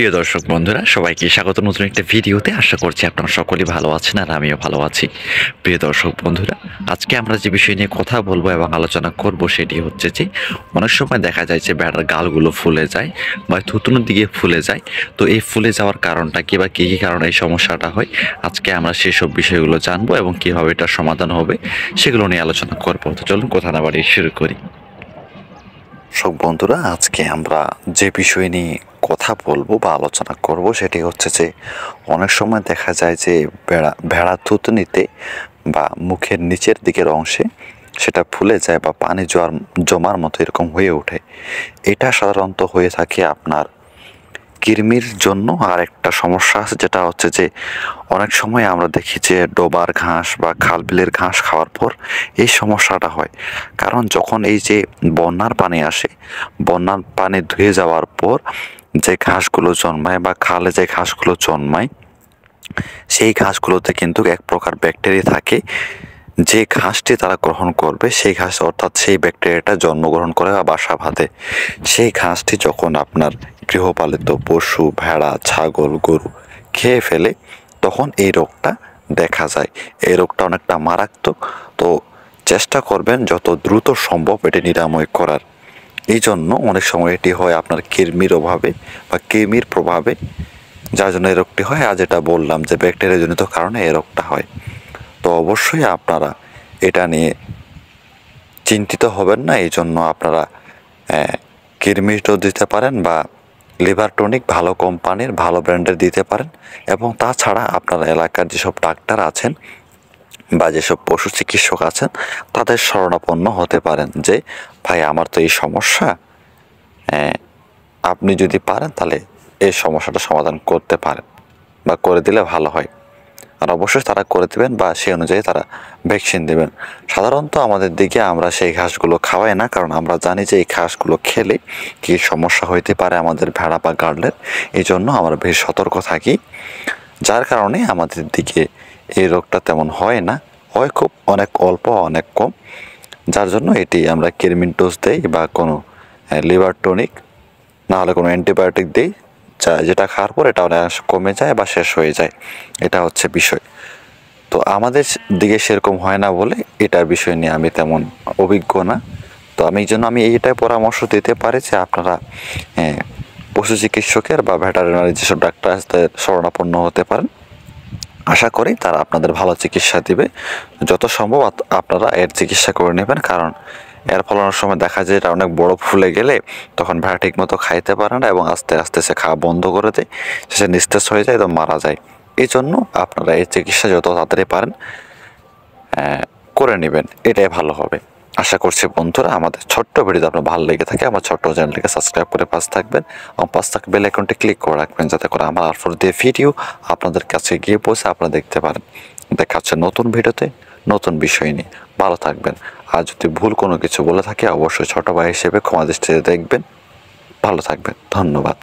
প্রিয় দর্শক বন্ধুরা, সবাইকে স্বাগত নতুন একটা ভিডিওতে। আশা করছি আপনারা সকলেই ভালো আছেন আর আমিও ভালো আছি। প্রিয় দর্শক বন্ধুরা, আজকে আমরা যে বিষয় নিয়ে কথা বলবো এবং আলোচনা করব সেটি হচ্ছে যে অনেক সময় দেখা যায় যে ভেড়ার গালগুলো ফুলে যায় বা থুতনির দিকে ফুলে যায়। তো এই ফুলে যাওয়ার কারণটা কি বা কী কী কারণে এই সমস্যাটা হয়, আজকে আমরা সেসব বিষয়গুলো জানবো এবং কীভাবে এটার সমাধান হবে সেগুলো নিয়ে আলোচনা করবো। তো চলুন কথা না বাড়িয়ে শুরু করি। সব বন্ধুরা, আজকে আমরা যে বিষয় নিয়ে কথা বলবো বা আলোচনা করব সেটি হচ্ছে যে অনেক সময় দেখা যায় যে ভেড়া থুতনিতে বা মুখের নিচের দিকের অংশে সেটা ফুলে যায় বা পানি জমার মতো এরকম হয়ে ওঠে। এটা সাধারণত হয়ে থাকে আপনার কৃমির জন্য। আর একটা সমস্যা আছে, যেটা হচ্ছে যে অনেক সময় আমরা দেখি যে ডোবার ঘাস বা খাল বিলের ঘাস খাওয়ার পর এই সমস্যাটা হয়। কারণ যখন এই যে বন্যার পানি আসে, বন্যার পানি ধুয়ে যাওয়ার পর যে ঘাসগুলো জন্মায় বা খালে যে ঘাসগুলো জন্মায়, সেই ঘাসগুলোতে কিন্তু এক প্রকার ব্যাকটেরিয়া থাকে। যে ঘাসটি তারা গ্রহণ করবে সেই ঘাস, অর্থাৎ সেই ব্যাকটেরিয়াটা জন্মগ্রহণ করে বা বাসা বাঁধে। সেই ঘাসটি যখন আপনার গৃহপালিত পশু, ভেড়া, ছাগল, গরু খেয়ে ফেলে, তখন এই রোগটা দেখা যায়। এই রোগটা অনেকটা মারাত্মক। তো চেষ্টা করবেন যত দ্রুত সম্ভব এটি নিরাময় করার। এই জন্য অনেক সময় এটি হয় আপনার কৃমির অভাবে বা কৃমির প্রভাবে, যার জন্য এই রোগটি হয়। আর যেটা বললাম যে ব্যাকটেরিয়া জনিত কারণে এই রোগটা হয়। তো অবশ্যই আপনারা এটা নিয়ে চিন্তিত হবেন না। এই জন্য আপনারা কৃমির ডোজ দিতে পারেন বা লিভার টনিক ভালো কোম্পানির, ভালো ব্র্যান্ডের দিতে পারেন। এবং তাছাড়া আপনার এলাকার যেসব ডাক্তার আছেন বা যেসব পশু চিকিৎসক আছেন তাদের শরণাপন্ন হতে পারেন যে ভাই, আমার তো এই সমস্যা, আপনি যদি পারেন তাহলে এই সমস্যাটা সমাধান করতে পারেন বা করে দিলে ভালো হয়। আর অবশ্যই তারা করে দেবেন বা সেই অনুযায়ী তারা ভ্যাকসিন দেবেন। সাধারণত আমাদের দিকে আমরা সেই ঘাসগুলো খাওয়াই না, কারণ আমরা জানি যে এই ঘাসগুলো খেলে কী সমস্যা হইতে পারে আমাদের ভেড়া বা গার্ডের। এই জন্য আমরা বেশ সতর্ক থাকি, যার কারণে আমাদের দিকে এই রোগটা তেমন হয় না, হয় খুব অনেক অল্প, অনেক কম। যার জন্য এটি আমরা কৃমির ডোজ দেই বা কোনো লিভার টনিক না হলে কোনো অ্যান্টিবায়োটিক দিই, যেটা খাওয়ার পর এটা অনেক কমে যায় বা শেষ হয়ে যায়। এটা হচ্ছে বিষয়। তো আমাদের দিকে সেরকম হয় না বলে এটার বিষয় নিয়ে আমি তেমন অভিজ্ঞ না। তো আমি এই জন্য এইটাই পরামর্শ দিতে পারি যে আপনারা পশু চিকিৎসকের বা ভেটেরিনারি যেসব ডাক্তার আছে তাদের শরণাপন্ন হতে পারেন। আশা করি তারা আপনাদের ভালো চিকিৎসা দিবে। যত সম্ভব আপনারা এর চিকিৎসা করে নেবেন, কারণ এর ফলানোর সময় দেখা যায় এটা অনেক বড় ফুলে গেলে তখন ভেড়া ঠিক মতো খাইতে পারে না এবং আস্তে আস্তে সে খাওয়া বন্ধ করে দেয়, সে নিস্তেজ হয়ে যায় এবং মারা যায়। এই জন্য আপনারা এই চিকিৎসা যত তাড়াতাড়ি পারেন করে নেবেন, এটাই ভালো হবে। আশা করছি বন্ধুরা আমাদের ছোট্ট ভিডিও আপনার ভালো লেগে থাকে, আমার ছোট্ট চ্যানেলটিকে সাবস্ক্রাইব করে পাশে থাকবেন এবং পাশে থাকা বেল আইকনটি ক্লিক করে রাখবেন, যাতে করে আমার আপলোড দিয়ে ভিডিও আপনাদের কাছে গিয়ে পৌঁছে আপনারা দেখতে পারেন। দেখা হচ্ছে নতুন ভিডিওতে নতুন বিষয় নিয়ে। ভালো থাকবেন। আর যদি ভুল কোনো কিছু বলে থাকে অবশ্যই ছোট ভাই হিসেবে ক্ষমা দৃষ্টিতে দেখবেন। ভালো থাকবেন। ধন্যবাদ।